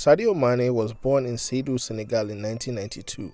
Sadio Mane was born in Sadio, Senegal in 1992.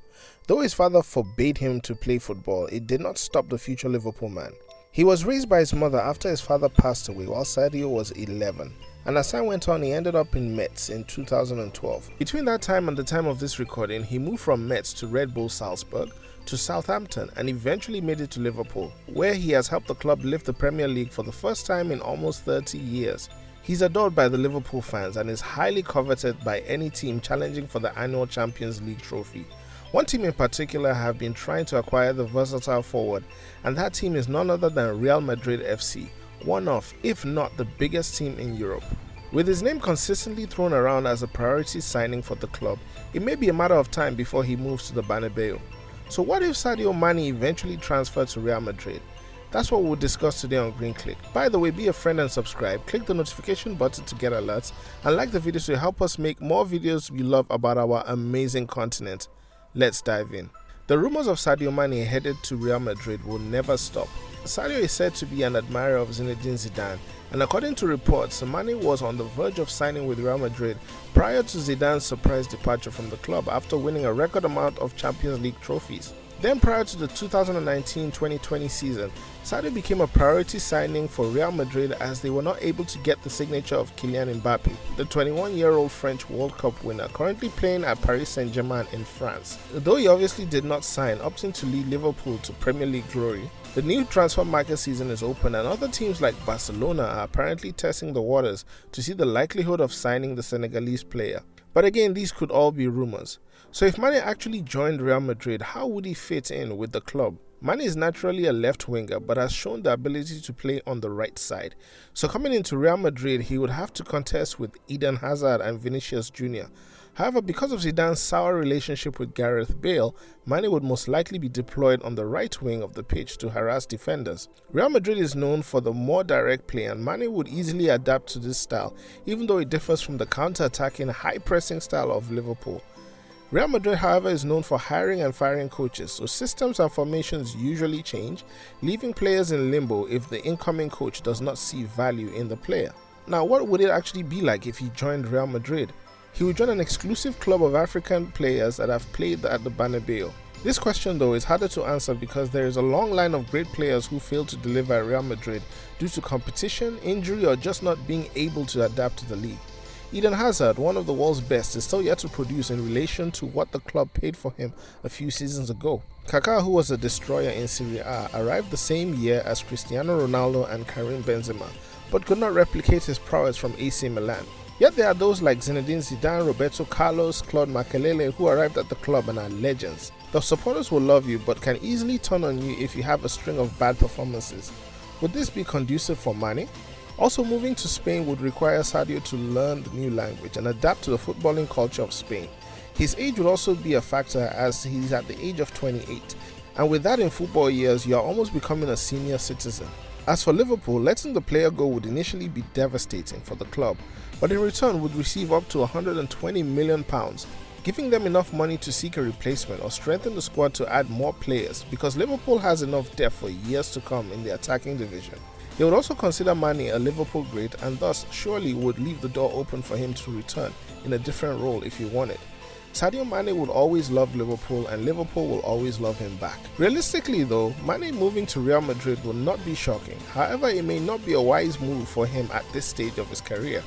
Though his father forbade him to play football, it did not stop the future Liverpool man. He was raised by his mother after his father passed away while Sadio was 11. And as time went on, he ended up in Metz in 2012. Between that time and the time of this recording, he moved from Metz to Red Bull Salzburg, to Southampton, and eventually made it to Liverpool, where he has helped the club lift the Premier League for the first time in almost 30 years. He's adored by the Liverpool fans and is highly coveted by any team challenging for the annual Champions League trophy. One team in particular have been trying to acquire the versatile forward, and that team is none other than Real Madrid FC, one of, if not the biggest team in Europe. With his name consistently thrown around as a priority signing for the club, it may be a matter of time before he moves to the Bernabeu. So what if Sadio Mane eventually transferred to Real Madrid? That's what we'll discuss today on Green Click. By the way, be a friend and subscribe, click the notification button to get alerts, and like the video to help us make more videos we love about our amazing continent. Let's dive in. The rumors of Sadio Mane headed to Real Madrid will never stop. Sadio is said to be an admirer of Zinedine Zidane, and according to reports, Mane was on the verge of signing with Real Madrid prior to Zidane's surprise departure from the club after winning a record amount of Champions League trophies. Then prior to the 2019-2020 season, Sadio became a priority signing for Real Madrid as they were not able to get the signature of Kylian Mbappe, the 21-year-old French World Cup winner currently playing at Paris Saint-Germain in France. Though he obviously did not sign, opting to lead Liverpool to Premier League glory, the new transfer market season is open and other teams like Barcelona are apparently testing the waters to see the likelihood of signing the Senegalese player. But again, these could all be rumors. So if Mane actually joined Real Madrid, how would he fit in with the club? Mane is naturally a left winger but has shown the ability to play on the right side. So coming into Real Madrid, he would have to contest with Eden Hazard and Vinicius Jr. However, because of Zidane's sour relationship with Gareth Bale, Mane would most likely be deployed on the right wing of the pitch to harass defenders. Real Madrid is known for the more direct play and Mane would easily adapt to this style, even though it differs from the counter-attacking, high-pressing style of Liverpool. Real Madrid, however, is known for hiring and firing coaches, so systems and formations usually change, leaving players in limbo if the incoming coach does not see value in the player. Now, what would it actually be like if he joined Real Madrid? He would join an exclusive club of African players that have played at the Bernabeu. This question, though, is harder to answer because there is a long line of great players who failed to deliver at Real Madrid due to competition, injury, or just not being able to adapt to the league. Eden Hazard, one of the world's best, is still yet to produce in relation to what the club paid for him a few seasons ago. Kaká, who was a destroyer in Serie A, arrived the same year as Cristiano Ronaldo and Karim Benzema, but could not replicate his prowess from AC Milan. Yet there are those like Zinedine Zidane, Roberto Carlos, Claude Makélélé who arrived at the club and are legends. The supporters will love you but can easily turn on you if you have a string of bad performances. Would this be conducive for Mane? Also, moving to Spain would require Sadio to learn the new language and adapt to the footballing culture of Spain. His age would also be a factor as he's at the age of 28, and with that in football years, you are almost becoming a senior citizen. As for Liverpool, letting the player go would initially be devastating for the club, but in return would receive up to £120 million, giving them enough money to seek a replacement or strengthen the squad to add more players because Liverpool has enough depth for years to come in the attacking division. They would also consider Mane a Liverpool great and thus surely would leave the door open for him to return in a different role if he wanted. Sadio Mane would always love Liverpool and Liverpool will always love him back. Realistically though, Mane moving to Real Madrid will not be shocking. However, it may not be a wise move for him at this stage of his career.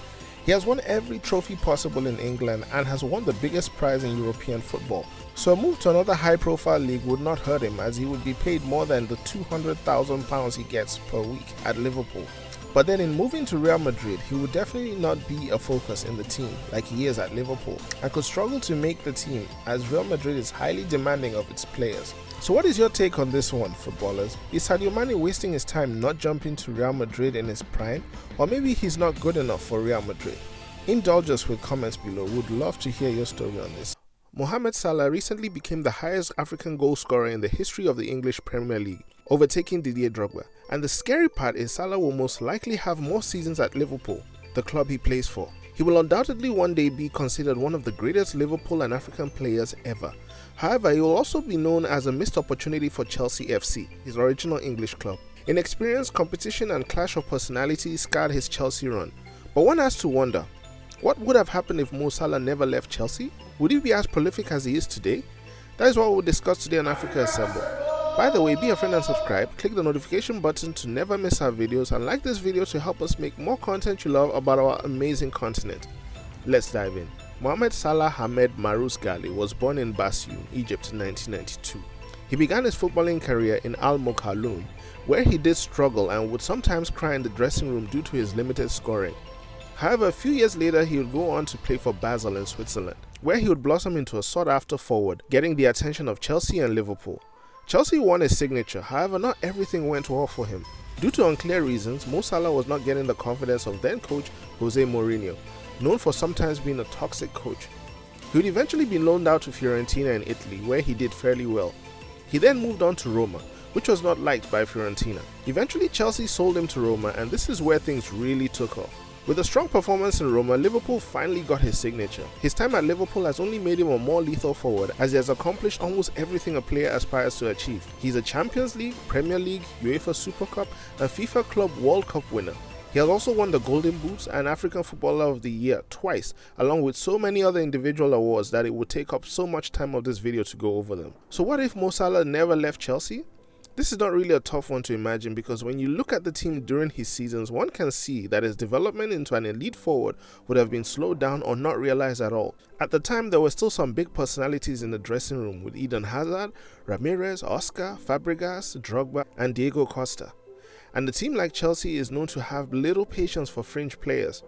He has won every trophy possible in England and has won the biggest prize in European football. So a move to another high-profile league would not hurt him as he would be paid more than the £200,000 he gets per week at Liverpool. But then in moving to Real Madrid, he would definitely not be a focus in the team like he is at Liverpool and could struggle to make the team as Real Madrid is highly demanding of its players. So what is your take on this one, footballers? Is Sadio Mane wasting his time not jumping to Real Madrid in his prime? Or maybe he's not good enough for Real Madrid? Indulge us with comments below. Would love to hear your story on this. Mohamed Salah recently became the highest African goal scorer in the history of the English Premier League, overtaking Didier Drogba. And the scary part is Salah will most likely have more seasons at Liverpool, the club he plays for. He will undoubtedly one day be considered one of the greatest Liverpool and African players ever. However, he will also be known as a missed opportunity for Chelsea FC, his original English club. Inexperience, competition and clash of personalities scarred his Chelsea run. But one has to wonder, What would have happened if Mo Salah never left Chelsea? Would he be as prolific as he is today? That is what we'll discuss today on Africa Assemble. By the way, be a friend and subscribe, click the notification button to never miss our videos, and like this video to help us make more content you love about our amazing continent. Let's dive in. Mohamed Salah Hamed Marous Ghali was born in Bassioun, Egypt in 1992. He began his footballing career in Al Mokhaloun, where he did struggle and would sometimes cry in the dressing room due to his limited scoring. However, a few years later he would go on to play for Basel in Switzerland, where he would blossom into a sought-after forward, getting the attention of Chelsea and Liverpool. Chelsea won his signature, however not everything went well for him. Due to unclear reasons, Mo Salah was not getting the confidence of then-coach Jose Mourinho, known for sometimes being a toxic coach. He would eventually be loaned out to Fiorentina in Italy, where he did fairly well. He then moved on to Roma, which was not liked by Fiorentina. Eventually Chelsea sold him to Roma, and this is where things really took off. With a strong performance in Roma, Liverpool finally got his signature. His time at Liverpool has only made him a more lethal forward, as he has accomplished almost everything a player aspires to achieve. He's a Champions League, Premier League, UEFA Super Cup, and FIFA Club World Cup winner. He has also won the Golden Boots and African Footballer of the Year twice, along with so many other individual awards that it would take up so much time of this video to go over them. So what if Mo Salah never left Chelsea? This is not really a tough one to imagine, because when you look at the team during his seasons, one can see that his development into an elite forward would have been slowed down or not realized at all. At the time, there were still some big personalities in the dressing room, with Eden Hazard, Ramirez, Oscar, Fabregas, Drogba, and Diego Costa. And a team like Chelsea is known to have little patience for fringe players.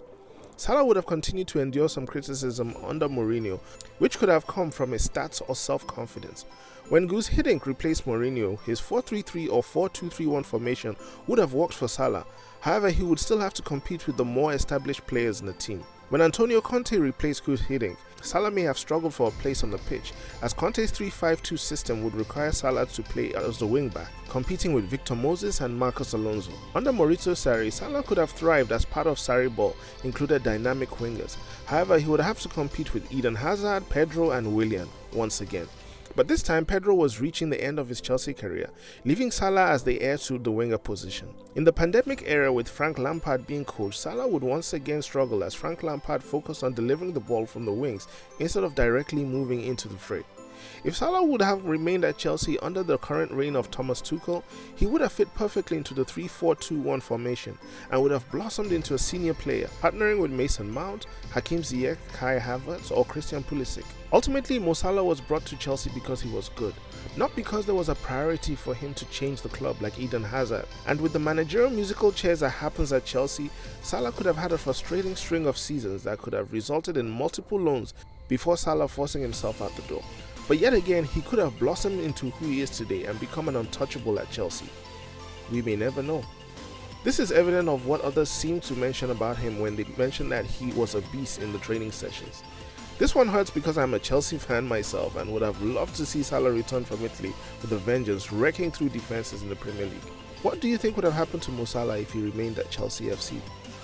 Salah would have continued to endure some criticism under Mourinho, which could have come from his stats or self-confidence. When Guus Hiddink replaced Mourinho, his 4-3-3 or 4-2-3-1 formation would have worked for Salah. However, he would still have to compete with the more established players in the team. When Antonio Conte replaced Guus Hiddink, Salah may have struggled for a place on the pitch, as Conte's 3-5-2 system would require Salah to play as the wing-back, competing with Victor Moses and Marcos Alonso. Under Maurizio Sarri, Salah could have thrived as part of Sarri ball included dynamic wingers. However, he would have to compete with Eden Hazard, Pedro and Willian once again. But this time, Pedro was reaching the end of his Chelsea career, leaving Salah as the heir to the winger position. In the pandemic era, with Frank Lampard being coach, Salah would once again struggle, as Frank Lampard focused on delivering the ball from the wings instead of directly moving into the fray. If Salah would have remained at Chelsea under the current reign of Thomas Tuchel, he would have fit perfectly into the 3-4-2-1 formation and would have blossomed into a senior player, partnering with Mason Mount, Hakim Ziyech, Kai Havertz or Christian Pulisic. Ultimately, Mo Salah was brought to Chelsea because he was good, not because there was a priority for him to change the club like Eden Hazard. And with the managerial musical chairs that happens at Chelsea, Salah could have had a frustrating string of seasons that could have resulted in multiple loans before Salah forcing himself out the door. But yet again, he could have blossomed into who he is today and become an untouchable at Chelsea. We may never know. This is evident of what others seem to mention about him when they mention that he was a beast in the training sessions. This one hurts because I'm a Chelsea fan myself and would have loved to see Salah return from Italy with a vengeance, wrecking through defenses in the Premier League. What do you think would have happened to Mo Salah if he remained at Chelsea FC?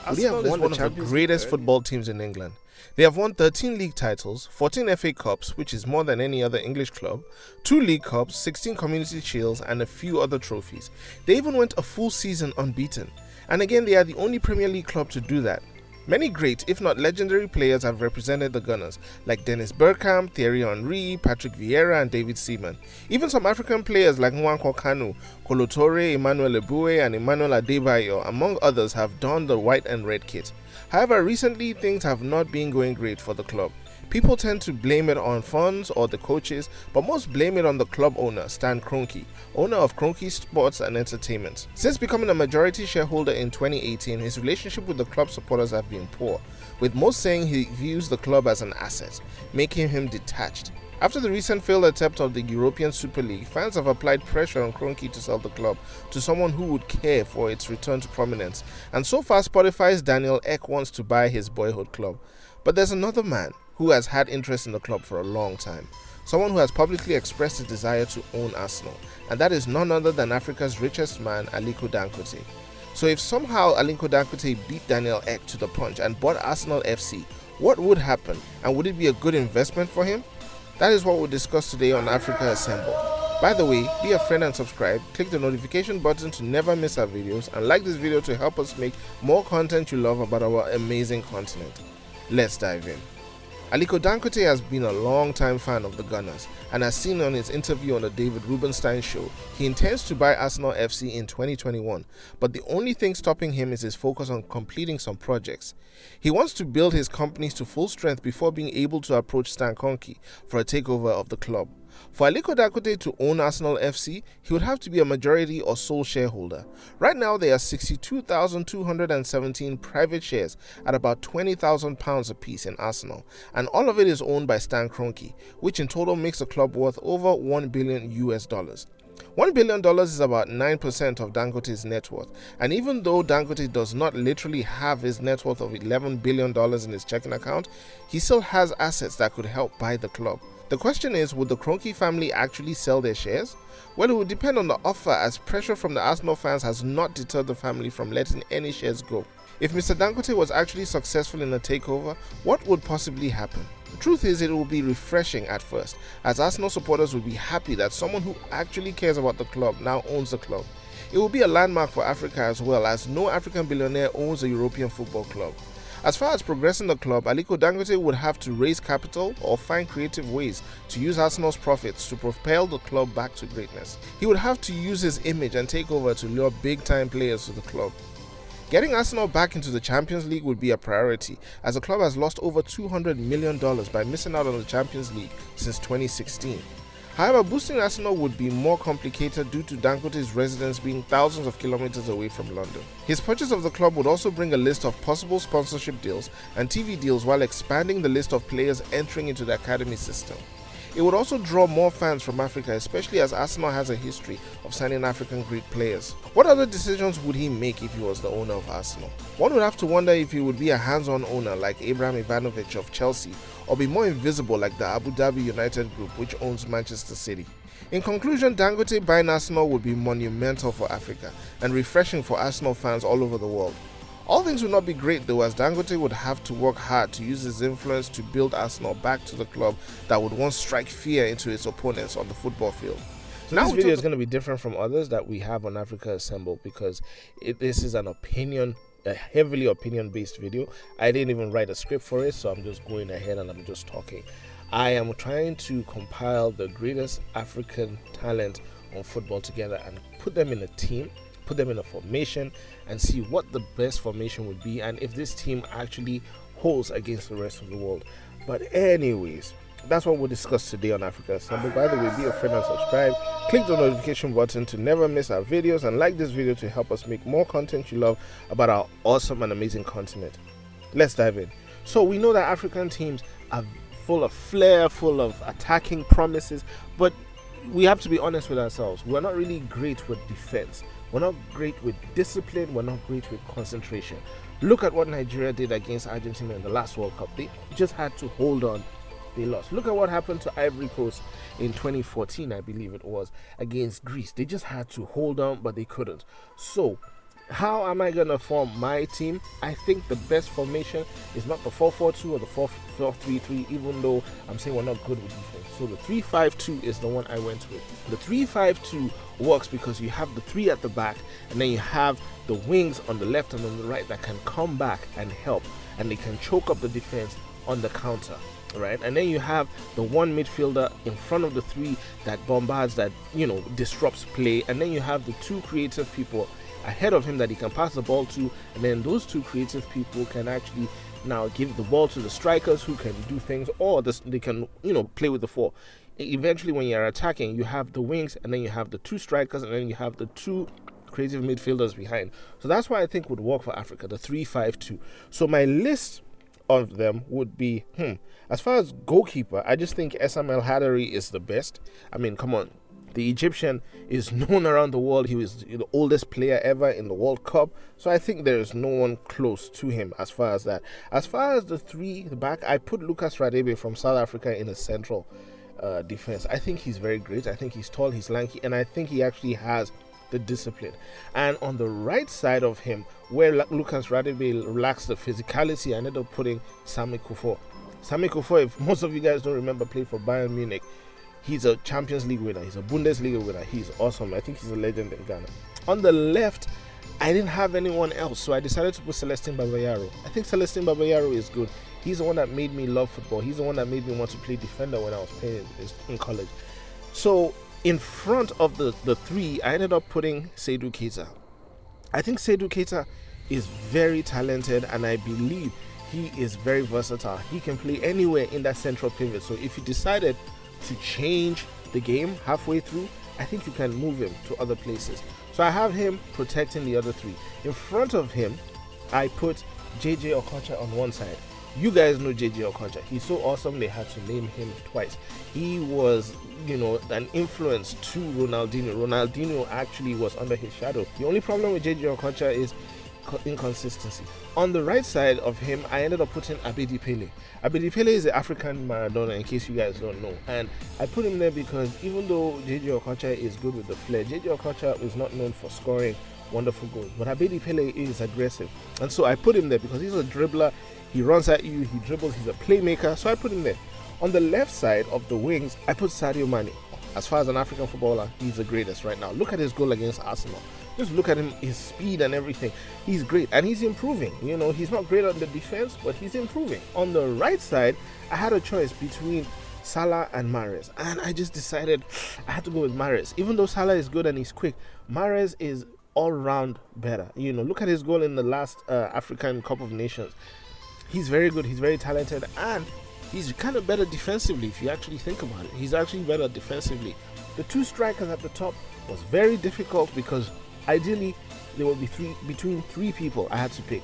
Would he have won one of the greatest football teams in England? They have won 13 league titles, 14 FA Cups, which is more than any other English club, 2 League Cups, 16 Community Shields, and a few other trophies. They even went a full season unbeaten. And again, they are the only Premier League club to do that. Many great, if not legendary players have represented the Gunners, like Dennis Bergkamp, Thierry Henry, Patrick Vieira and David Seaman. Even some African players like Nwankwo Kanu, Kolo Toure, Emmanuel Eboué and Emmanuel Adebayo, among others, have donned the white and red kit. However, recently things have not been going great for the club. People tend to blame it on funds or the coaches, but most blame it on the club owner, Stan Kroenke, owner of Kroenke Sports and Entertainment. Since becoming a majority shareholder in 2018, his relationship with the club supporters have been poor, with most saying he views the club as an asset, making him detached. After the recent failed attempt of the European Super League, fans have applied pressure on Kroenke to sell the club to someone who would care for its return to prominence, and so far Spotify's Daniel Ek wants to buy his boyhood club. But there's another man who has had interest in the club for a long time, someone who has publicly expressed a desire to own Arsenal, and that is none other than Africa's richest man, Aliko Dangote. So if somehow Aliko Dangote beat Daniel Ek to the punch and bought Arsenal FC, what would happen, and would it be a good investment for him? That is what we'll discuss today on Africa Assemble. By the way, be a friend and subscribe, click the notification button to never miss our videos, and like this video to help us make more content you love about our amazing continent. Let's dive in. Aliko Dangote has been a long-time fan of the Gunners, and as seen on his interview on the David Rubenstein show, he intends to buy Arsenal FC in 2021, but the only thing stopping him is his focus on completing some projects. He wants to build his companies to full strength before being able to approach Stan Kroenke for a takeover of the club. For Aliko Dangote to own Arsenal FC, he would have to be a majority or sole shareholder. Right now, there are 62,217 private shares at about £20,000 apiece in Arsenal, and all of it is owned by Stan Kroenke, which in total makes the club worth over $1 billion. $1 billion is about 9% of Dangote's net worth, and even though Dangote does not literally have his net worth of $11 billion in his checking account, he still has assets that could help buy the club. The question is, would the Kroenke family actually sell their shares? Well, it would depend on the offer, as pressure from the Arsenal fans has not deterred the family from letting any shares go. If Mr. Dangote was actually successful in a takeover, what would possibly happen? The truth is, it will be refreshing at first, as Arsenal supporters will be happy that someone who actually cares about the club now owns the club. It will be a landmark for Africa as well, as no African billionaire owns a European football club. As far as progressing the club, Aliko Dangote would have to raise capital or find creative ways to use Arsenal's profits to propel the club back to greatness. He would have to use his image and takeover to lure big-time players to the club. Getting Arsenal back into the Champions League would be a priority, as the club has lost over $200 million by missing out on the Champions League since 2016. However, boosting Arsenal would be more complicated due to Dangote's residence being thousands of kilometers away from London. His purchase of the club would also bring a list of possible sponsorship deals and TV deals, while expanding the list of players entering into the academy system. It would also draw more fans from Africa, especially as Arsenal has a history of signing African great players. What other decisions would he make if he was the owner of Arsenal? One would have to wonder if he would be a hands-on owner like Abraham Ivanovic of Chelsea, or be more invisible like the Abu Dhabi United Group, which owns Manchester City. In conclusion, Dangote buying Arsenal would be monumental for Africa and refreshing for Arsenal fans all over the world. All things would not be great though, as Dangote would have to work hard to use his influence to build Arsenal back to the club that would once strike fear into its opponents on the football field. So now this video is going to be different from others that we have on Africa Assemble, because this is a heavily opinion-based video. I didn't even write a script for it, so I'm just going ahead and I'm just talking. I am trying to compile the greatest African talent on football together and put them in a team, put them in a formation, and see what the best formation would be and if this team actually holds against the rest of the world. But anyways, that's what we'll discuss today on Africa Assemble. By the way, be a friend and subscribe. Click the notification button to never miss our videos, and like this video to help us make more content you love about our awesome and amazing continent. Let's dive in. So we know that African teams are full of flair, full of attacking promises, but we have to be honest with ourselves. We're not really great with defense. We're not great with discipline. We're not great with concentration. Look at what Nigeria did against Argentina in the last World Cup. They just had to hold on. They lost. Look at what happened to Ivory Coast in 2014, I believe it was, against Greece. They just had to hold on, but they couldn't. So, how am I going to form my team? I think the best formation is not the 4-4-2 or the 4-3-3, even though I'm saying we're not good with defense. So the 3-5-2 is the one I went with. The 3-5-2 works because you have the three at the back, and then you have the wings on the left and on the right that can come back and help, and they can choke up the defense on the counter. Right, and then you have the one midfielder in front of the three that bombards, that disrupts play, and then you have the two creative people ahead of him that he can pass the ball to, and then those two creative people can actually now give the ball to the strikers who can do things, or they can play with the four. Eventually, when you're attacking, you have the wings, and then you have the two strikers, and then you have the two creative midfielders behind. So that's why I think would work for Africa, the 3-5-2. So my list of them would be, as far as goalkeeper, I just think Essam El Hadary is the best. I mean, come on. The Egyptian is known around the world. He was the oldest player ever in the World Cup. So I think there is no one close to him as far as that. As far as the back, I put Lucas Radebe from South Africa in a central defense. I think he's very great. I think he's tall, he's lanky, and I think he actually has the discipline. And on the right side of him, where Lucas Radebe lacks the physicality, I ended up putting Sami Kuffour. Sami Kuffour, if most of you guys don't remember, played for Bayern Munich. He's a Champions League winner. He's a Bundesliga winner. He's awesome. I think he's a legend in Ghana. On the left, I didn't have anyone else, so I decided to put Celestine Babayaro. I think Celestine Babayaro is good. He's the one that made me love football. He's the one that made me want to play defender when I was playing in college. So in front of the three, I ended up putting Sadio Keita. I think Sadio Keita is very talented, and I believe he is very versatile. He can play anywhere in that central pivot. So if you decided to change the game halfway through, I think you can move him to other places. So I have him protecting the other three. In front of him, I put JJ Okocha on one side. You guys know JJ Okocha. He's so awesome, they had to name him twice. He was, an influence to Ronaldinho. Ronaldinho actually was under his shadow. The only problem with JJ Okocha is inconsistency. On the right side of him, I ended up putting Abedi Pele. Abedi Pele is the African Maradona, in case you guys don't know. And I put him there because even though JJ Okocha is good with the flair, JJ Okocha is not known for scoring wonderful goals. But Abedi Pele is aggressive. And so I put him there because he's a dribbler. He runs at you, he dribbles, he's a playmaker. So I put him there. On the left side of the wings, I put Sadio Mane. As far as an African footballer, he's the greatest right now. Look at his goal against Arsenal. Just look at him, his speed and everything. He's great, and he's improving. He's not great on the defense, but he's improving. On the right side, I had a choice between Salah and Mahrez, and I just decided I had to go with Mahrez. Even though Salah is good and he's quick, Mahrez is all-round better. Look at his goal in the last African Cup of Nations. He's very good, he's very talented, and he's kind of better defensively if you actually think about it. He's actually better defensively. The two strikers at the top was very difficult because ideally there would be between three people I had to pick.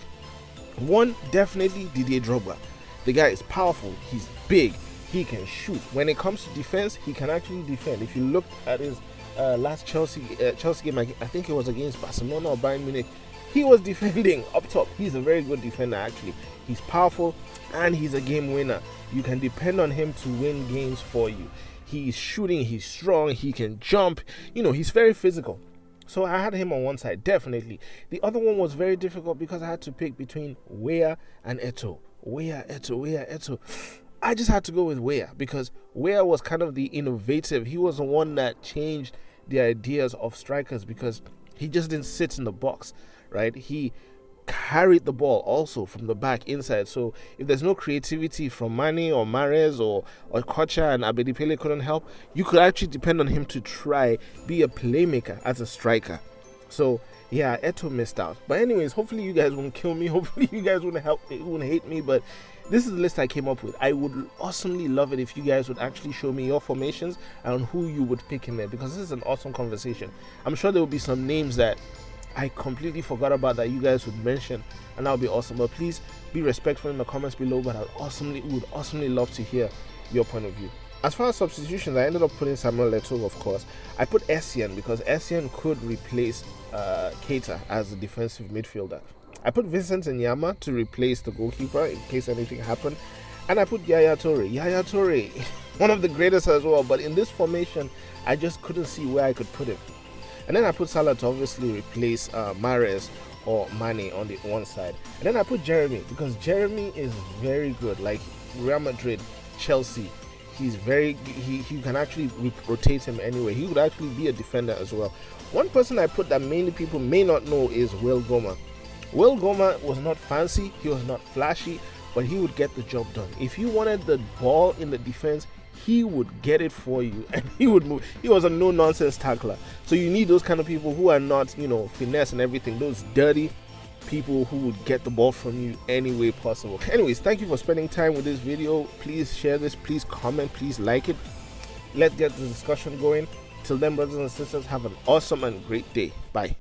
One, definitely Didier Drogba. The guy is powerful, he's big, he can shoot. When it comes to defense, he can actually defend. If you looked at his last Chelsea game, I think it was against Barcelona or Bayern Munich, he was defending up top. He's a very good defender actually. He's powerful and he's a game winner. You can depend on him to win games for you. He's shooting, he's strong, he can jump, he's very physical. So I had him on one side, definitely. The other one was very difficult because I had to pick between Weah and Eto'o. Weah, Eto'o. I just had to go with Weah because Weah was kind of the innovative. He was the one that changed the ideas of strikers because he just didn't sit in the box, right? He carried the ball also from the back inside. So if there's no creativity from Mane or Mahrez or Kocha and Abedi Pele couldn't help, you could actually depend on him to try be a playmaker as a striker. So yeah, Eto'o missed out. But anyways, hopefully you guys won't kill me. Hopefully you guys won't hate me. But this is the list I came up with. I would awesomely love it if you guys would actually show me your formations and who you would pick in there, because this is an awesome conversation. I'm sure there will be some names that I completely forgot about that you guys would mention, and that would be awesome. But please be respectful in the comments below, but I would awesomely love to hear your point of view. As far as substitutions, I ended up putting Samuel Eto'o, of course. I put Essien because Essien could replace Keita as a defensive midfielder. I put Vincent Nyama to replace the goalkeeper in case anything happened. And I put Yaya Toure. Yaya Toure, one of the greatest as well, but in this formation, I just couldn't see where I could put him. And then I put Salah to obviously replace Mahrez or Mane on the one side. And then I put Jeremy because Jeremy is very good. Like Real Madrid, Chelsea, he's he can actually rotate him anywhere. He would actually be a defender as well. One person I put that many people may not know is Will Goma. Will Goma was not fancy, he was not flashy, but he would get the job done. If you wanted the ball in the defense, he would get it for you and he would move. He was a no-nonsense tackler. So you need those kind of people who are not, finesse and everything. Those dirty people who would get the ball from you any way possible. Anyways, thank you for spending time with this video. Please share this. Please comment. Please like it. Let's get the discussion going. Till then, brothers and sisters, have an awesome and great day. Bye.